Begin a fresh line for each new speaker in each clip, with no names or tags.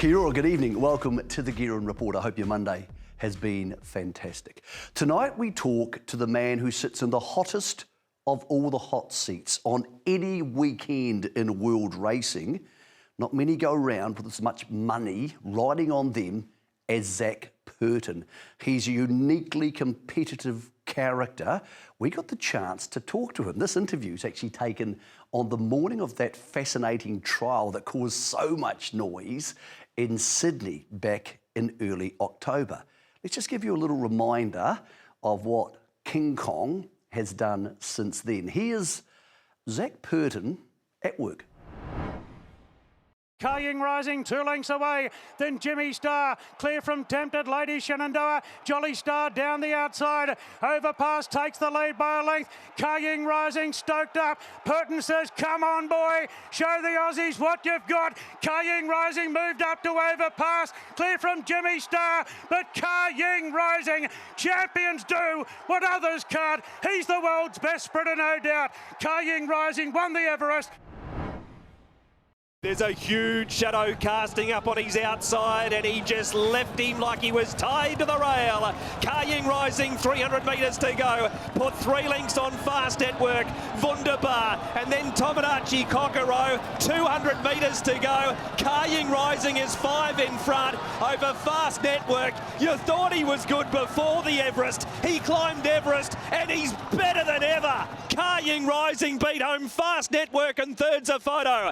Kia ora, good evening. Welcome to the Guerin Report. I hope your Monday has been fantastic. Tonight we talk to the man who sits in the hottest of all the hot seats on any weekend in world racing. Not many go around with as much money riding on them as Zac Purton. He's a uniquely competitive character. We got the chance to talk to him. This interview is actually taken on the morning of that fascinating trial that caused so much noise in Sydney back in early October. Let's just give you a little reminder of what King Kong has done since then. Here's Zac Purton at work.
Kaying rising 2 lengths away, then Jimmy Star, clear from Tempted Lady Shenandoah, Jolly Star down the outside, overpass takes the lead by a length, Kaying rising stoked up, Purton says come on boy, show the Aussies what you've got, Kaying rising moved up to overpass, clear from Jimmy Star, but Kaying rising, champions do what others can't, he's the world's best sprinter no doubt, Kaying rising won the Everest.
There's a huge shadow casting up on his outside and he just left him like he was tied to the rail. Kaying rising, 300 metres to go. Put 3 lengths on Fast Network, Wunderbar, and then Tomodachi Kokoro, 200 metres to go. Kaying rising is 5 in front over Fast Network. You thought he was good before the Everest. He climbed Everest and he's better than ever. Kaying rising beat home Fast Network and third's a photo.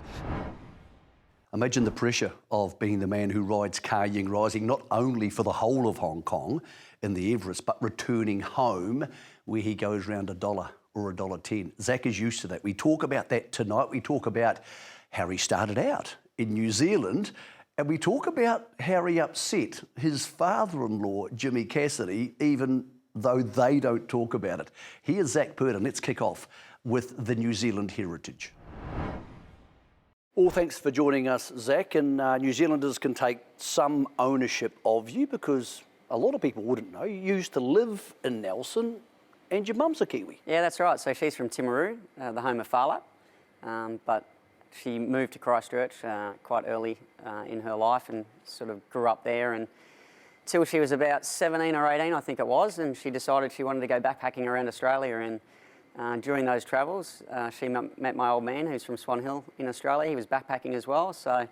Imagine the pressure of being the man who rides Kaying Rising, not only for the whole of Hong Kong in the Everest, but returning home where he goes round $1 or $1.10. Zac is used to that. We talk about that tonight. We talk about how he started out in New Zealand, and we talk about how he upset his father-in-law, Jimmy Cassidy, even though they don't talk about it. Here's Zac Purton. Let's kick off with the New Zealand heritage. Well, thanks for joining us, Zac. And New Zealanders can take some ownership of you because a lot of people wouldn't know. You used to live in Nelson and your mum's a Kiwi.
Yeah, that's right. So she's from Timaru, the home of Fala. But she moved to Christchurch quite early in her life and sort of grew up there until she was about 17 or 18, I think it was, and she decided she wanted to go backpacking around Australia. And during those travels, she met my old man who's from Swan Hill in Australia. He was backpacking as well, so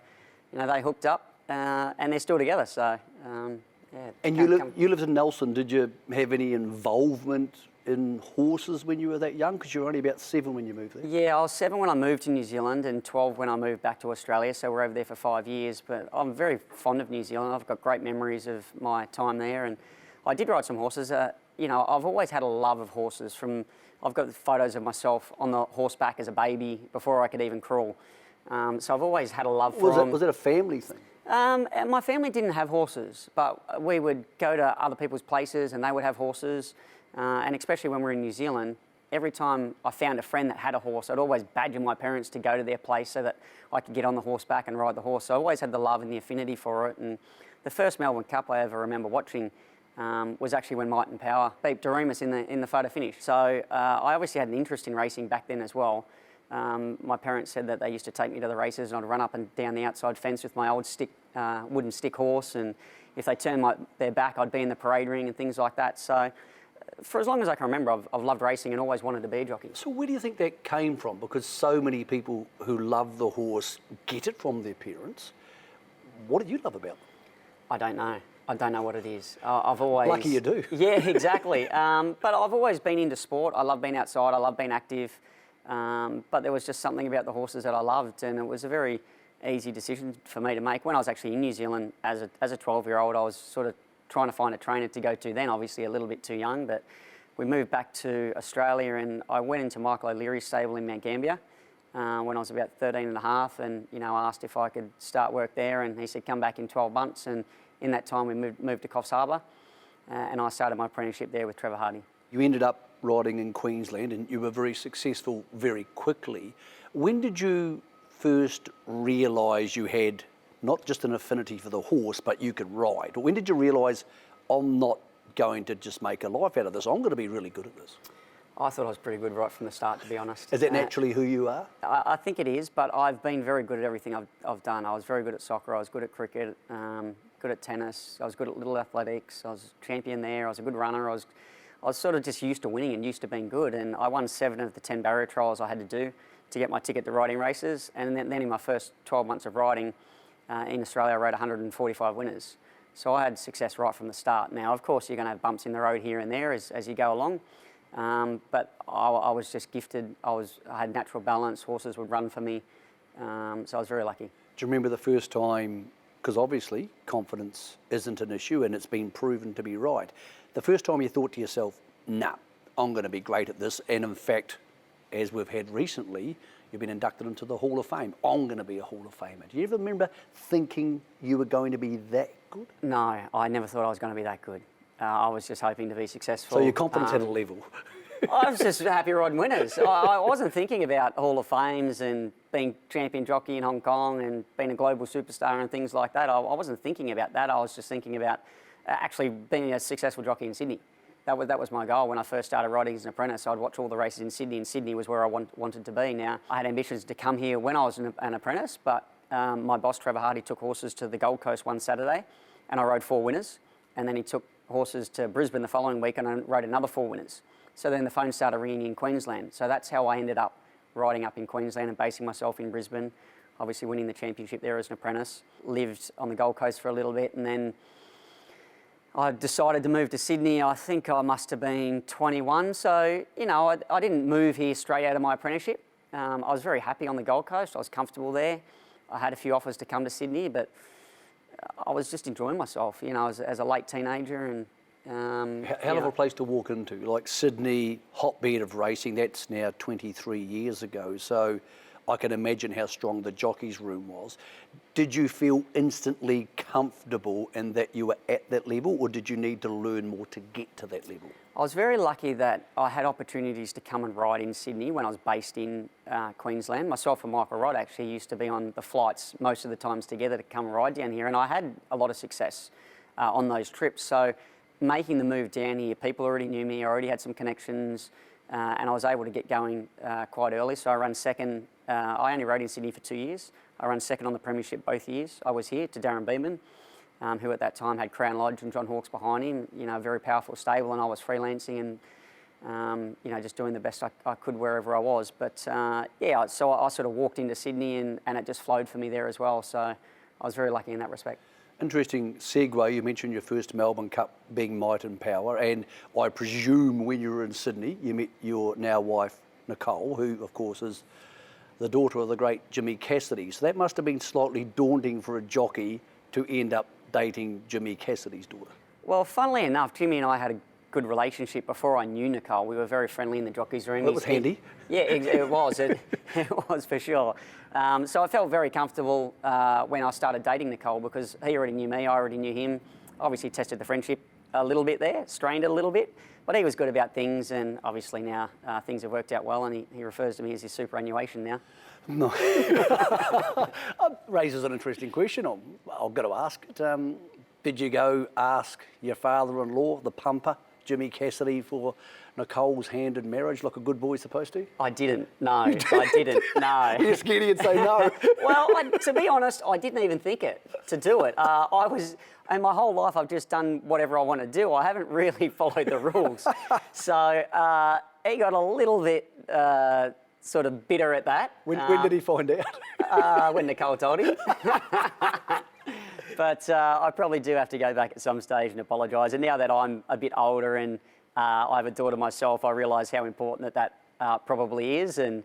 they hooked up and they're still together. So yeah.
And you lived in Nelson. Did you have any involvement in horses when you were that young? Because you were only about 7 when you moved there.
Yeah, I was 7 when I moved to New Zealand and 12 when I moved back to Australia. So we're over there for 5 years. But I'm very fond of New Zealand. I've got great memories of my time there, and I did ride some horses. I've always had a love of horses. I've got photos of myself on the horseback as a baby before I could even crawl. So I've always had a love for them.
Was it a family thing?
My family didn't have horses, but we would go to other people's places and they would have horses. And especially when we were in New Zealand, every time I found a friend that had a horse, I'd always badger my parents to go to their place so that I could get on the horseback and ride the horse. So I always had the love and the affinity for it. And the first Melbourne Cup I ever remember watching was actually when Might and Power beat Doremus in the photo finish. So I obviously had an interest in racing back then as well. My parents said that they used to take me to the races and I'd run up and down the outside fence with my old wooden stick horse, and if they turned their back, I'd be in the parade ring and things like that. So for as long as I can remember, I've loved racing and always wanted to be a jockey.
So where do you think that came from? Because so many people who love the horse get it from their parents. What do you love about them?
I don't know. I don't know what it is. I've always...
Lucky you do.
Yeah, exactly. But I've always been into sport. I love being outside. I love being active. But there was just something about the horses that I loved, and it was a very easy decision for me to make. When I was actually in New Zealand as a 12-year-old, I was sort of trying to find a trainer to go to then, obviously a little bit too young, but we moved back to Australia and I went into Michael O'Leary's stable in Mount Gambier when I was about 13 and a half, and asked if I could start work there, and he said come back in 12 months, and in that time we moved to Coffs Harbour and I started my apprenticeship there with Trevor Hardy.
You ended up riding in Queensland and you were very successful very quickly. When did you first realise you had not just an affinity for the horse, but you could ride? When did you realise I'm not going to just make a life out of this, I'm going to be really good at this?
I thought I was pretty good right from the start, to be honest.
Is that naturally who you are?
I think it is, but I've been very good at everything I've done. I was very good at soccer, I was good at cricket, good at tennis, I was good at little athletics, I was champion there, I was a good runner, I was sort of just used to winning and used to being good, and I won 7 of the 10 barrier trials I had to do to get my ticket to riding races, and then in my first 12 months of riding in Australia, I rode 145 winners. So I had success right from the start. Now, of course, you're going to have bumps in the road here and there as you go along, but I was just gifted. I had natural balance, horses would run for me, so I was very lucky.
Do you remember the first time, because obviously confidence isn't an issue and it's been proven to be right, the first time you thought to yourself, nah, I'm going to be great at this, and in fact, as we've had recently, you've been inducted into the Hall of Fame. I'm going to be a Hall of Famer. Do you ever remember thinking you were going to be that good?
No, I never thought I was going to be that good. I was just hoping to be successful.
So your confidence had a level.
I was just happy riding winners. I wasn't thinking about Hall of Fames and being champion jockey in Hong Kong and being a global superstar and things like that. I wasn't thinking about that. I was just thinking about actually being a successful jockey in Sydney. That was my goal when I first started riding as an apprentice. I'd watch all the races in Sydney, and Sydney was where I wanted to be. Now, I had ambitions to come here when I was an apprentice, but my boss, Trevor Hardy, took horses to the Gold Coast one Saturday, and I rode 4 winners, and then he took horses to Brisbane the following week, and I rode another 4 winners. So then the phone started ringing in Queensland. So that's how I ended up riding up in Queensland and basing myself in Brisbane, obviously winning the championship there as an apprentice. Lived on the Gold Coast for a little bit, and then I decided to move to Sydney. I think I must have been 21. So, you know, I didn't move here straight out of my apprenticeship. I was very happy on the Gold Coast. I was comfortable there. I had a few offers to come to Sydney, but I was just enjoying myself, you know, as a late teenager. And
hell of a place to walk into, like Sydney, hotbed of racing. That's now 23 years ago. So I can imagine how strong the jockey's room was. Did you feel instantly comfortable in that you were at that level, or did you need to learn more to get to that level?
I was very lucky that I had opportunities to come and ride in Sydney when I was based in Queensland. Myself and Michael Rod actually used to be on the flights most of the times together to come and ride down here, and I had a lot of success on those trips. So making the move down here, people already knew me, I already had some connections, and I was able to get going quite early. So I ran second. I only rode in Sydney for 2 years. I ran second on the premiership both years. I was here to Darren Beeman, who at that time had Crown Lodge and John Hawkes behind him, you know, a very powerful stable, and I was freelancing and, you know, just doing the best I could wherever I was. But yeah, so I sort of walked into Sydney and it just flowed for me there as well. So I was very lucky in that respect.
Interesting segue. You mentioned your first Melbourne Cup being Might and Power, and I presume when you were in Sydney, you met your now wife, Nicole, who, of course, is the daughter of the great Jimmy Cassidy. So that must have been slightly daunting for a jockey to end up dating Jimmy Cassidy's daughter.
Well, funnily enough, Jimmy and I had a good relationship before I knew Nicole. We were very friendly in the jockeys' room.
That was handy.
Yeah, it was. It was for sure. So I felt very comfortable when I started dating Nicole because he already knew me, I already knew him. Obviously tested the friendship a little bit there, strained it a little bit, but he was good about things, and obviously now things have worked out well, and he refers to me as his superannuation now.
No. Raises an interesting question. I've got to ask it. Did you go ask your father-in-law, the pumper, Jimmy Cassidy, for Nicole's hand in marriage like a good boy's supposed to?
I didn't, no. I didn't, no.
You're scared he'd say no.
Well, to be honest, I didn't even think to do it. And my whole life I've just done whatever I want to do. I haven't really followed the rules. So he got a little bit sort of bitter at that.
When did he find out?
When Nicole told him. But I probably do have to go back at some stage and apologise. And now that I'm a bit older and I have a daughter myself, I realise how important that probably is. And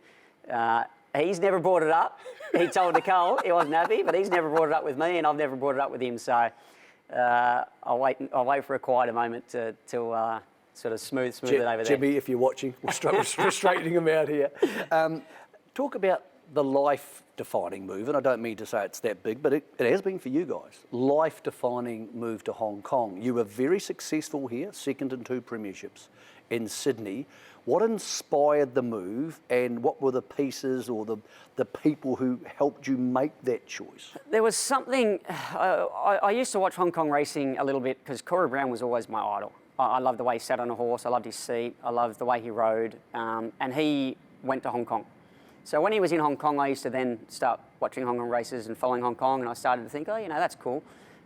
he's never brought it up. He told Nicole he wasn't happy, but he's never brought it up with me, and I've never brought it up with him. So I'll wait for a quieter moment to sort of smooth it over there.
Jimmy, if you're watching, we're straightening him out here. Talk about the life-defining move, and I don't mean to say it's that big, but it has been for you guys. Life-defining move to Hong Kong. You were very successful here, second in 2 premierships in Sydney. What inspired the move, and what were the pieces or the people who helped you make that choice?
There was something, I used to watch Hong Kong racing a little bit because Corey Brown was always my idol. I loved the way he sat on a horse. I loved his seat. I loved the way he rode. And he went to Hong Kong. So when he was in Hong Kong, I used to then start watching Hong Kong races and following Hong Kong, and I started to think, oh, that's cool.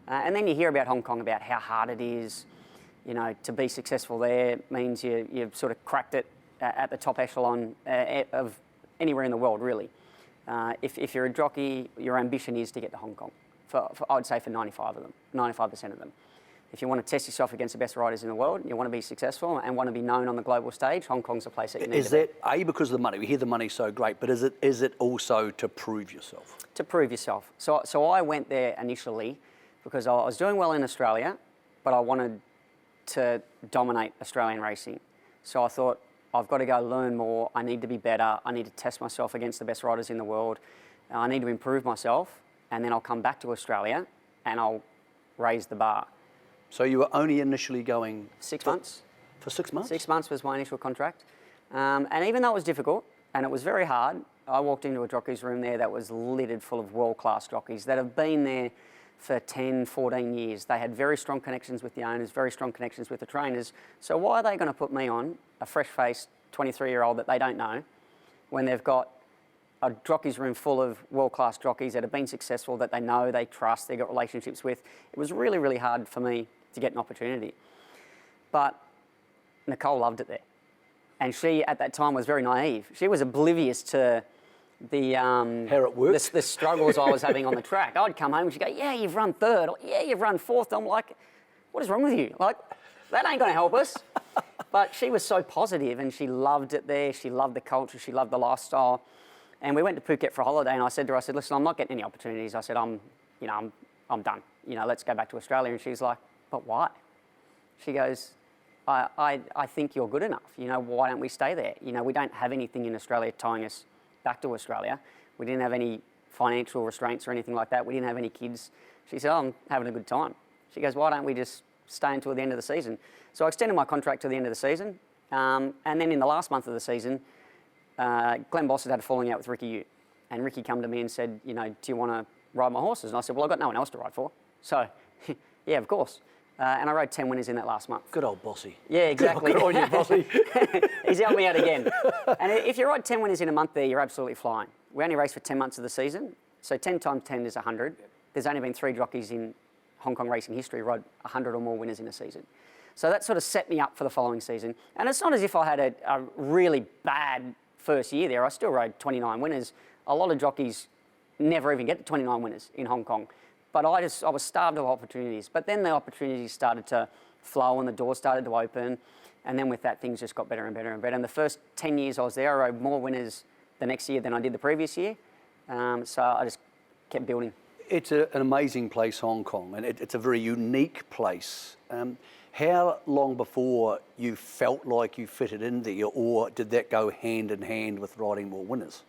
And then you hear about Hong Kong, about how hard it is. To be successful there means you've sort of cracked it at the top echelon of anywhere in the world, really. If you're a jockey, your ambition is to get to Hong Kong. I would say for 95% of them. If you want to test yourself against the best riders in the world, you want to be successful and want to be known on the global stage, Hong Kong's a place that you need to be.
Is that, because of the money? We hear the money's so great, but is it also to prove yourself? To
prove yourself. So I went there initially because I was doing well in Australia, but I wanted to dominate Australian racing. So I thought, I've got to go learn more. I need to be better. I need to test myself against the best riders in the world. I need to improve myself, and then I'll come back to Australia and I'll raise the bar.
So you were only initially going...
6 months.
For 6 months?
6 months was my initial contract. And even though it was difficult and it was very hard, I walked into a jockey's room there that was littered full of world-class jockeys that have been there for 10, 14 years. They had very strong connections with the owners, very strong connections with the trainers. So why are they going to put me on, a fresh-faced 23-year-old that they don't know, when they've got a jockey's room full of world-class jockeys that have been successful, that they know, they trust, they've got relationships with? It was really, really hard for me to get an opportunity. But Nicole loved it there. And she, at that time, was very naive. She was oblivious to the
how it works.
The struggles I was having on the track. I'd come home and she'd go, yeah, you've run third. Or, yeah, you've run fourth. I'm like, what is wrong with you? Like, that ain't going to help us. But she was so positive and she loved it there. She loved the culture. She loved the lifestyle. And we went to Phuket for a holiday, and I said to her, listen, I'm not getting any opportunities. I said, I'm done. Let's go back to Australia. And she's like, but why? She goes, I think you're good enough. Why don't we stay there? We don't have anything in Australia tying us back to Australia. We didn't have any financial restraints or anything like that. We didn't have any kids. She said, I'm having a good time. She goes, why don't we just stay until the end of the season? So I extended my contract to the end of the season. And then in the last month of the season, Glenn Boss had a falling out with Ricky Ute. And Ricky come to me and said, do you want to ride my horses? And I said, well, I've got no one else to ride for. So, yeah, of course. And I rode 10 winners in that last month.
Good old Bossy.
Yeah, exactly.
Good on you, Bossy.
He's helped me out again. And if you ride 10 winners in a month there, you're absolutely flying. We only race for 10 months of the season. So 10 times 10 is 100. There's only been 3 jockeys in Hong Kong racing history ride 100 or more winners in a season. So that sort of set me up for the following season. And it's not as if I had a really bad first year there. I still rode 29 winners. A lot of jockeys never even get to 29 winners in Hong Kong. But I was starved of opportunities. But then the opportunities started to flow and the doors started to open. And then with that, things just got better and better and better. And the first 10 years I was there, I rode more winners the next year than I did the previous year. So I just kept building.
It's an amazing place, Hong Kong, and it's a very unique place. How long before you felt like you fitted in there, or did that go hand in hand with riding more winners?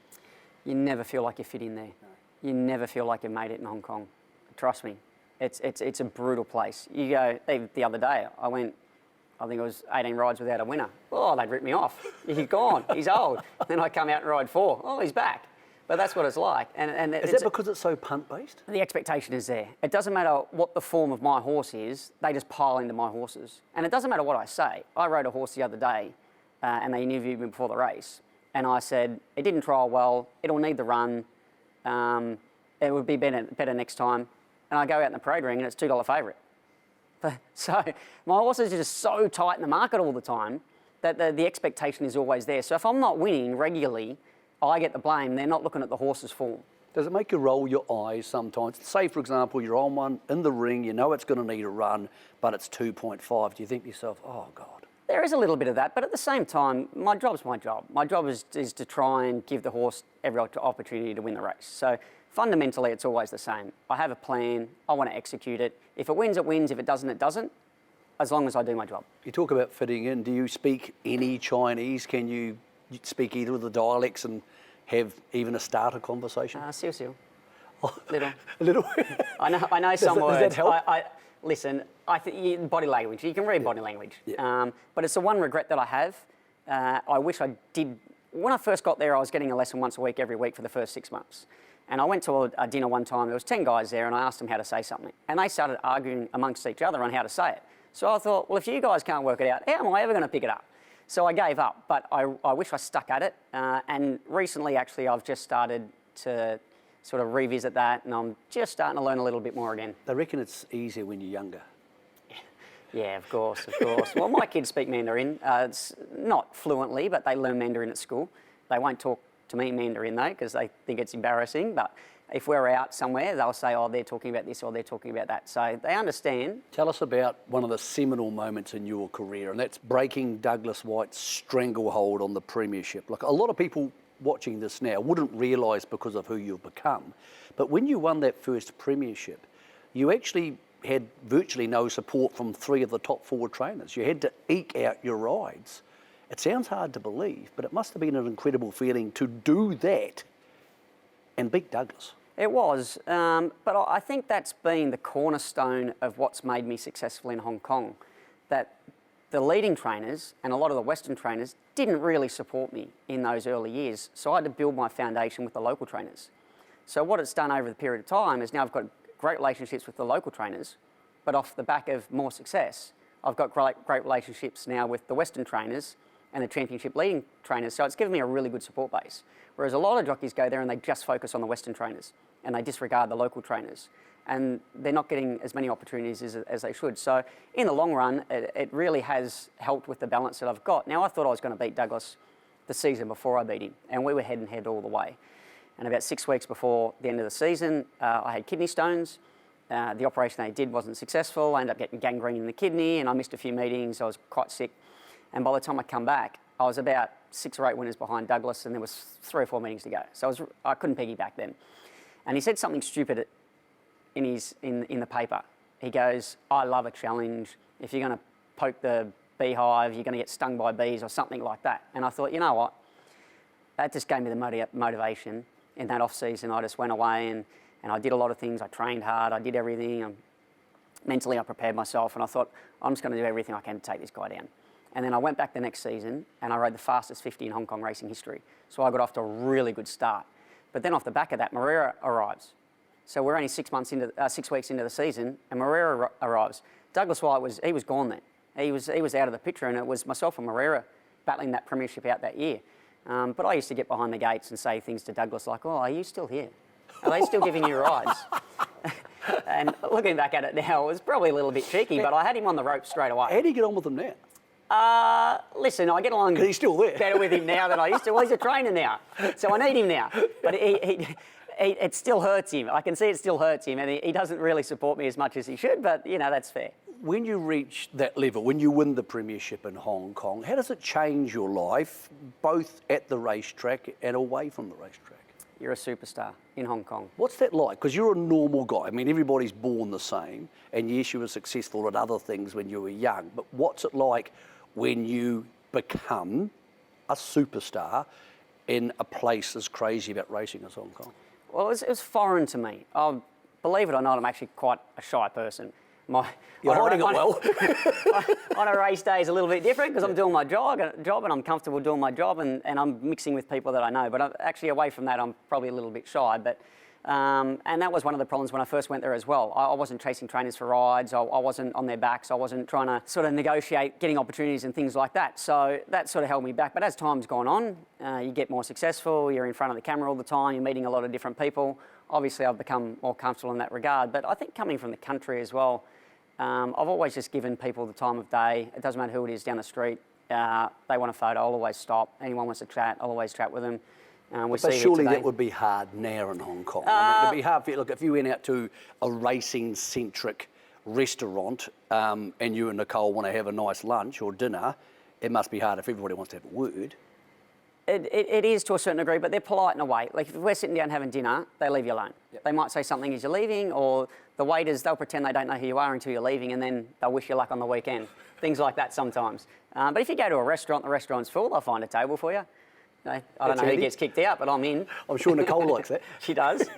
You never feel like you fit in there. No. You never feel like you made it in Hong Kong. Trust me, it's a brutal place. You go, the other day, I went, I think it was 18 rides without a winner. Oh, they'd rip me off. He's gone, he's old. Then I come out and ride 4. Oh, he's back. But that's what it's like. And
is that because it's so punt-based?
The expectation is there. It doesn't matter what the form of my horse is, they just pile into my horses. And it doesn't matter what I say. I rode a horse the other day, and they interviewed me before the race. And I said, it didn't trial well, it'll need the run, it would be better next time. And I go out in the parade ring and it's $2 favourite. So my horses are just so tight in the market all the time that the expectation is always there. So if I'm not winning regularly, I get the blame. They're not looking at the horse's form.
Does it make you roll your eyes sometimes? Say, for example, you're on one in the ring, you know it's going to need a run, but it's 2.5. Do you think to yourself, oh, God?
There is a little bit of that, but at the same time, my job's my job. My job is to try and give the horse every opportunity to win the race. So fundamentally, it's always the same. I have a plan. I want to execute it. If it wins, it wins. If it doesn't, it doesn't, as long as I do my job.
You talk about fitting in. Do you speak any Chinese? Can you speak either of the dialects and have even a starter conversation?
Siu.
Oh,
little.
A little?
I know some words.
Does that help?
Listen, I think body language. You can read body language.
Yeah.
But it's the one regret that I have. I wish I did. When I first got there, I was getting a lesson once a week, every week for the first 6 months. And I went to a dinner one time. There was 10 guys there, and I asked them how to say something. And they started arguing amongst each other on how to say it. So I thought, well, if you guys can't work it out, how am I ever going to pick it up? So I gave up, but I wish I stuck at it. And recently, actually, I've just started to sort of revisit that, and I'm just starting to learn a little bit more again.
They reckon it's easier when you're younger.
Yeah, of course, of course. Well, my kids speak Mandarin. It's not fluently, but they learn Mandarin at school. They won't talk to me in Mandarin, though, because they think it's embarrassing. But if we're out somewhere, they'll say, oh, they're talking about this or they're talking about that. So they understand.
Tell us about one of the seminal moments in your career, and that's breaking Douglas White's stranglehold on the premiership. Like, a lot of people watching this now wouldn't realise because of who you've become, but when you won that first premiership, you actually had virtually no support from 3 of the top 4 trainers. You had to eke out your rides. It sounds hard to believe, but it must have been an incredible feeling to do that and beat Douglas.
It was, but I think that's been the cornerstone of what's made me successful in Hong Kong, that the leading trainers and a lot of the Western trainers didn't really support me in those early years, so I had to build my foundation with the local trainers. So what it's done over the period of time is now I've got great relationships with the local trainers, but off the back of more success, I've got great relationships now with the Western trainers and the championship leading trainers, so it's given me a really good support base. Whereas a lot of jockeys go there and they just focus on the Western trainers and they disregard the local trainers, and they're not getting as many opportunities as they should. So in the long run, it really has helped with the balance that I've got. Now, I thought I was going to beat Douglas the season before I beat him, and we were head and head all the way. And about 6 weeks before the end of the season, I had kidney stones. The operation they did wasn't successful. I ended up getting gangrene in the kidney, and I missed a few meetings. I was quite sick. And by the time I come back, I was about 6 or 8 winners behind Douglas, and there was 3 or 4 meetings to go. So I couldn't piggyback then. And he said something stupid in the paper. He goes, I love a challenge. If you're going to poke the beehive, you're going to get stung by bees or something like that. And I thought, you know what? That just gave me the motivation. In that off-season, I just went away and I did a lot of things. I trained hard. I did everything. Mentally, I prepared myself, and I thought, I'm just going to do everything I can to take this guy down. And then I went back the next season, and I rode the fastest 50 in Hong Kong racing history. So I got off to a really good start. But then off the back of that, Moreira arrives. So we're only 6 weeks into the season, and Moreira arrives. Douglas White was gone then. He was out of the picture, and it was myself and Moreira battling that premiership out that year. But I used to get behind the gates and say things to Douglas like, oh, are you still here? Are they still giving you rides? And looking back at it now, it was probably a little bit cheeky, but I had him on the rope straight away.
How do you get on with him now?
Listen, I get along
He's still there.
better with him now than I used to. Well, he's a trainer now, so I need him now. But it still hurts him. I can see it still hurts him, and he doesn't really support me as much as he should, but, you know, that's fair.
When you reach that level, when you win the premiership in Hong Kong, how does it change your life, both at the racetrack and away from the racetrack?
You're a superstar in Hong Kong.
What's that like? Because you're a normal guy. I mean, everybody's born the same, and yes, you were successful at other things when you were young, but what's it like when you become a superstar in a place as crazy about racing as Hong Kong?
Well, it was foreign to me. Believe it or not, I'm actually quite a shy person.
You're hiding it well.
On a race day is a little bit different because I'm doing my job and I'm comfortable doing my job and I'm mixing with people that I know. But actually away from that, I'm probably a little bit shy. But and that was one of the problems when I first went there as well. I wasn't chasing trainers for rides. I wasn't on their backs. I wasn't trying to sort of negotiate getting opportunities and things like that. So that sort of held me back. But as time's gone on, you get more successful. You're in front of the camera all the time. You're meeting a lot of different people. Obviously, I've become more comfortable in that regard. But I think coming from the country as well, I've always just given people the time of day. It doesn't matter who it is down the street. They want a photo, I'll always stop. Anyone wants to chat, I'll always chat with them.
But surely that would be hard now in Hong Kong. I mean, it'd be hard for you. Look, if you went out to a racing-centric restaurant and you and Nicole want to have a nice lunch or dinner, it must be hard if everybody wants to have a word.
It is to a certain degree, but they're polite in a way. Like if we're sitting down having dinner, they leave you alone. Yep. They might say something as you're leaving, or the waiters, they'll pretend they don't know who you are until you're leaving, and then they'll wish you luck on the weekend. Things like that sometimes. But if you go to a restaurant, the restaurant's full, they'll find a table for you. I don't know who gets kicked out, but I'm in.
I'm sure Nicole likes that.
She does.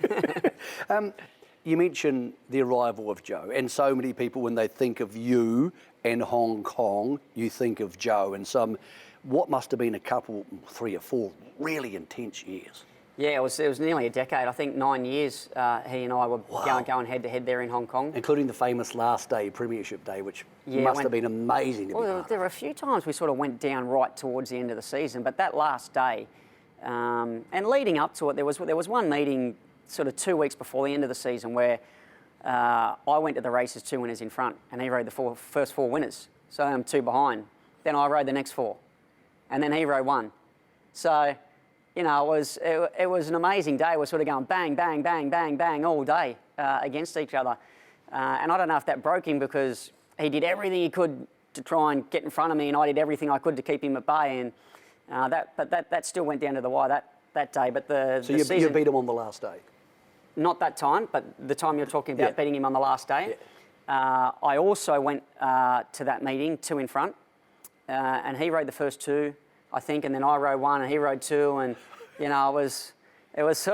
You mentioned the arrival of Joe, and so many people, when they think of you and Hong Kong, you think of Joe, and what must have been a couple, 3 or 4 really intense years.
Yeah, it was nearly a decade. I think 9 years he and I were going head to head there in Hong Kong.
Including the famous last day, Premiership Day, which must have been amazing to be part
There were a few times we sort of went down right towards the end of the season, but that last day, and leading up to it, there was one meeting sort of 2 weeks before the end of the season where I went to the races 2 winners in front, and he rode the first 4 winners. So I'm 2 behind. Then I rode the next 4, and then he rode 1. So, you know, it was an amazing day. We're sort of going bang, bang, bang, bang, bang all day against each other. And I don't know if that broke him because he did everything he could to try and get in front of me, and I did everything I could to keep him at bay. And that still went down to the wire that day. But
So you beat him on the last day?
Not that time, but the time you're talking about, beating him on the last day.
Yeah.
I also went to that meeting 2 in front, and he rode the first 2, I think, and then I rode 1 and he rode 2, and you know it was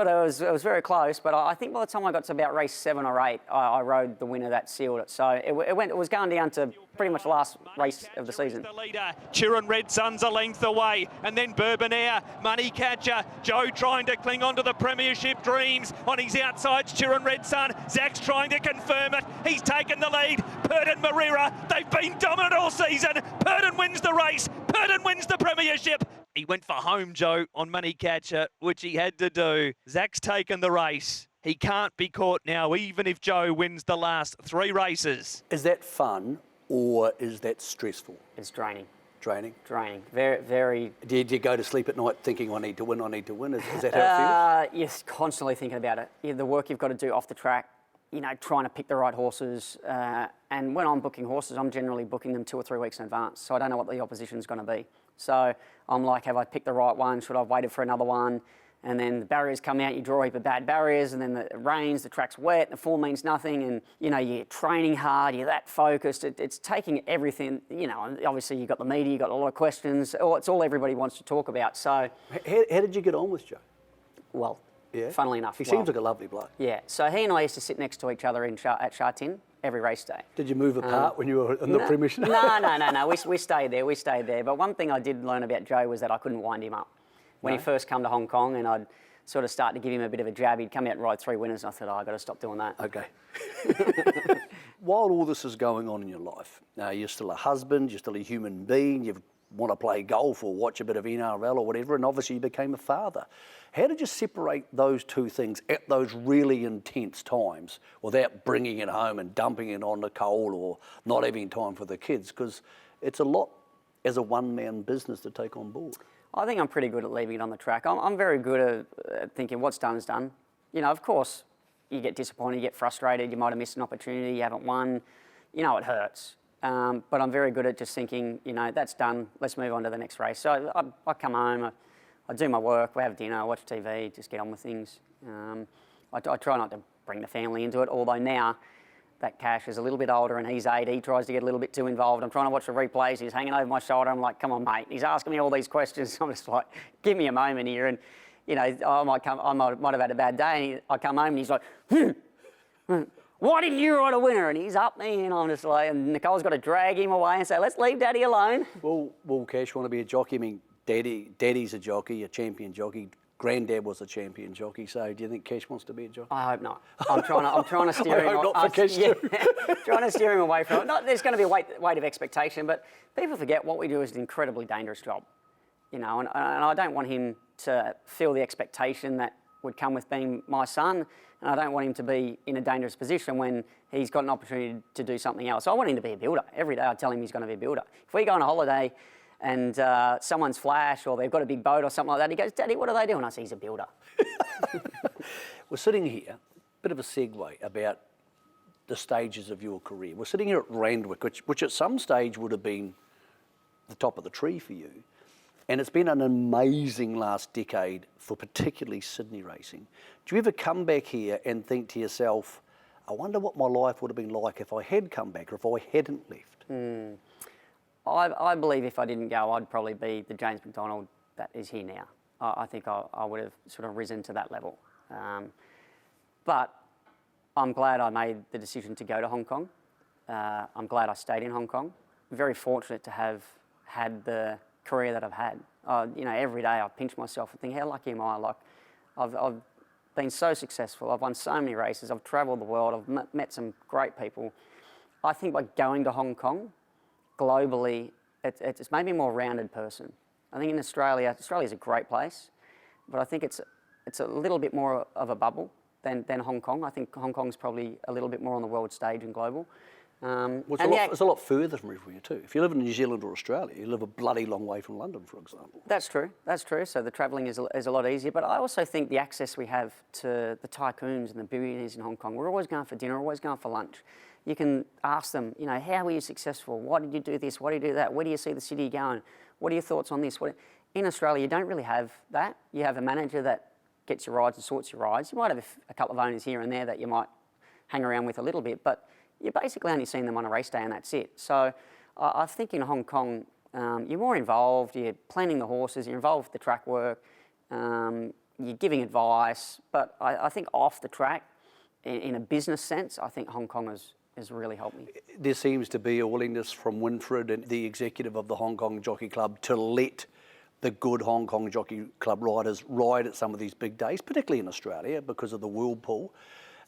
very close. But I think by the time I got to about race 7 or 8, I rode the winner that sealed it. So it was going down to pretty much the last race of the season.
The leader, Turin Red Sun's a length away, and then Bourbon Air, Money Catcher, Joe trying to cling on to the Premiership dreams. On his outsides, Turin Red Sun, Zac's trying to confirm it. He's taken the lead. Purton Marira, they've been dominant all season. Purton wins the race. Purton wins the Premiership. He went for home, Joe, on Money Catcher, which he had to do. Zac's taken the race. He can't be caught now, even if Joe wins the last 3 races.
Is that fun or is that stressful?
It's draining.
Draining?
Draining. Very, very.
Do you go to sleep at night thinking, I need to win, I need to win? Is that how it feels?
Yes, constantly thinking about it. The work you've got to do off the track, you know, trying to pick the right horses. And when I'm booking horses, I'm generally booking them 2 or 3 weeks in advance, so I don't know what the opposition's going to be. So I'm like, have I picked the right one? Should I have waited for another one? And then the barriers come out, you draw a heap of bad barriers, and then it rains, the track's wet, the form means nothing, and, you know, you're training hard, you're that focused. It's taking everything, you know, obviously you've got the media, you've got a lot of questions. It's all everybody wants to talk about, so...
How did you get on with Joe?
Well,
yeah.
Funnily enough.
He seems like a lovely bloke.
Yeah, so he and I used to sit next to each other at Sha Tin every race day.
Did you move apart when you were in the Premiership?
No. We stayed there. But one thing I did learn about Joe was that I couldn't wind him up. When he first come to Hong Kong and I'd sort of start to give him a bit of a jab, he'd come out and ride 3 winners, and I thought, I've got to stop doing that.
Okay. While all this is going on in your life, you're still a husband, you're still a human being, you want to play golf or watch a bit of NRL or whatever, and obviously you became a father. How did you separate those 2 things at those really intense times without bringing it home and dumping it on Nicole or not having time for the kids? Because it's a lot as a one-man business to take on board.
I think I'm pretty good at leaving it on the track. I'm very good at thinking what's done is done. You know, of course, you get disappointed, you get frustrated, you might have missed an opportunity, you haven't won. You know, it hurts. But I'm very good at just thinking, you know, that's done, let's move on to the next race. So I come home, I do my work, we have dinner, I watch TV, just get on with things. I try not to bring the family into it, although now that Cash is a little bit older and he's 8, he tries to get a little bit too involved. I'm trying to watch the replays, he's hanging over my shoulder, I'm like, come on mate, he's asking me all these questions, I'm just like, give me a moment here. And, you know, I might have had a bad day and I come home and he's like, why didn't you ride a winner? And he's up me, and I'm just like, and Nicole's got to drag him away and say, let's leave Daddy alone.
Well, Cash, want to be a jockey? I mean, Daddy's a jockey, a champion jockey. Granddad was a champion jockey. So, do you think Cash wants to be a jockey?
I hope not. I'm trying to steer him.
I hope not for Cash too.
Trying to steer him away from it. Not, there's going to be a weight of expectation, but people forget what we do is an incredibly dangerous job. You know, and I don't want him to feel the expectation that would come with being my son, and I don't want him to be in a dangerous position when he's got an opportunity to do something else. I want him to be a builder. Every day I tell him he's going to be a builder. If we go on a holiday and someone's flash or they've got a big boat or something like that, he goes, Daddy, what are they doing? I say, he's a builder.
We're sitting here, bit of a segue about the stages of your career. We're sitting here at Randwick, which at some stage would have been the top of the tree for you. And it's been an amazing last decade for particularly Sydney racing. Do you ever come back here and think to yourself, I wonder what my life would have been like if I had come back or if I hadn't left?
I believe if I didn't go, I'd probably be the James McDonald that is here now. I think I would have sort of risen to that level. But I'm glad I made the decision to go to Hong Kong. I'm glad I stayed in Hong Kong. I'm very fortunate to have had the career that I've had. You know, every day I pinch myself and think, how lucky am I? Like, I've been so successful. I've won so many races. I've travelled the world. I've met some great people. I think by going to Hong Kong, globally, it's made me a more rounded person. I think in Australia's a great place, but I think it's a little bit more of a bubble than Hong Kong. I think Hong Kong's probably a little bit more on the world stage and global.
It's a lot further from everywhere too. If you live in New Zealand or Australia, you live a bloody long way from London, for example.
That's true. So the travelling is a lot easier. But I also think the access we have to the tycoons and the billionaires in Hong Kong, we're always going for dinner, always going for lunch. You can ask them, how were you successful? Why did you do this? Why did you do that? Where do you see the city going? What are your thoughts on this? In Australia, you don't really have that. You have a manager that gets your rides and sorts your rides. You might have a couple of owners here and there that you might hang around with a little bit, but you're basically only seeing them on a race day and that's it. So I think in Hong Kong, you're more involved, you're planning the horses, you're involved with the track work, you're giving advice, but I think off the track, in a business sense, I think Hong Kong has really helped me.
There seems to be a willingness from Winfred and the executive of the Hong Kong Jockey Club to let the good Hong Kong Jockey Club riders ride at some of these big days, particularly in Australia because of the whirlpool.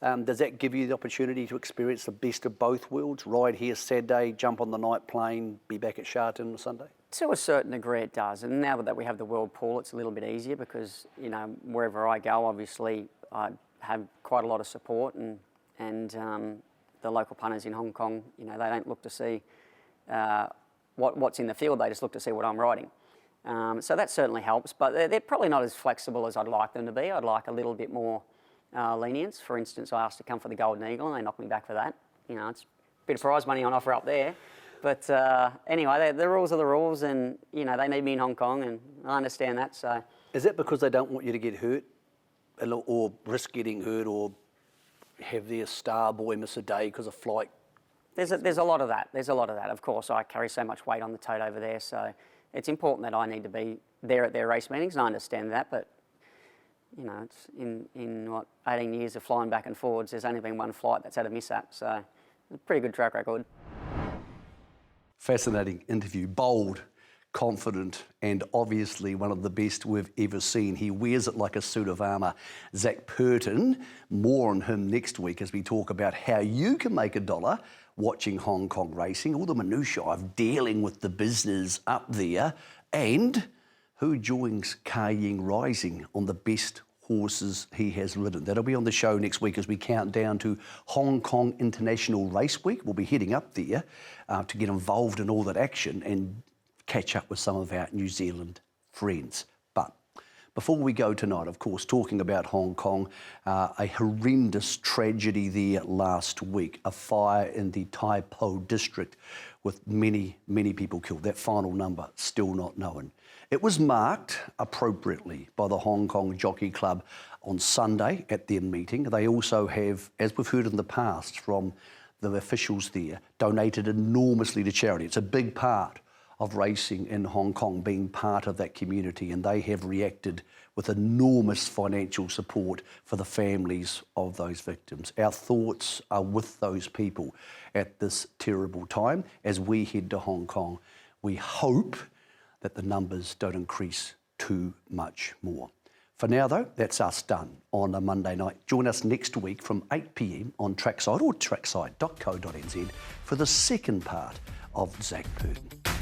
Does that give you the opportunity to experience the best of both worlds? Ride here Saturday, jump on the night plane, be back at Sharton on Sunday? To
a certain degree it does. And now that we have the world pool, it's a little bit easier because, wherever I go, obviously, I have quite a lot of support and the local punters in Hong Kong, they don't look to see what's in the field, they just look to see what I'm riding. So that certainly helps, but they're probably not as flexible as I'd like them to be. I'd like a little bit more lenience. For instance, I asked to come for the Golden Eagle and they knocked me back for that. It's a bit of prize money on offer up there. But anyway, the rules are the rules and, they need me in Hong Kong and I understand that. So,
is that because they don't want you to get hurt or risk getting hurt or have their star boy miss a day because of flight?
There's a lot of that. Of course, I carry so much weight on the tote over there, so it's important that I need to be there at their race meetings, and I understand that, but it's in 18 years of flying back and forwards, there's only been one flight that's had a mishap, so it's a pretty good track record.
Fascinating interview, bold, confident, and obviously one of the best we've ever seen. He wears it like a suit of armour. Zac Purton, more on him next week as we talk about how you can make $1 watching Hong Kong racing, all the minutiae of dealing with the business up there, and who joins Guerin Rising on the best horses he has ridden. That'll be on the show next week as we count down to Hong Kong International Race Week. We'll be heading up there to get involved in all that action and catch up with some of our New Zealand friends. But before we go tonight, of course, talking about Hong Kong, a horrendous tragedy there last week, a fire in the Tai Po district with many, many people killed. That final number still not known. It was marked appropriately by the Hong Kong Jockey Club on Sunday at their meeting. They also have, as we've heard in the past from the officials there, donated enormously to charity. It's a big part of racing in Hong Kong, being part of that community, and they have reacted with enormous financial support for the families of those victims. Our thoughts are with those people at this terrible time as we head to Hong Kong. We hope that the numbers don't increase too much more. For now, though, that's us done on a Monday night. Join us next week from 8 p.m. on Trackside or trackside.co.nz for the second part of Zac Purton.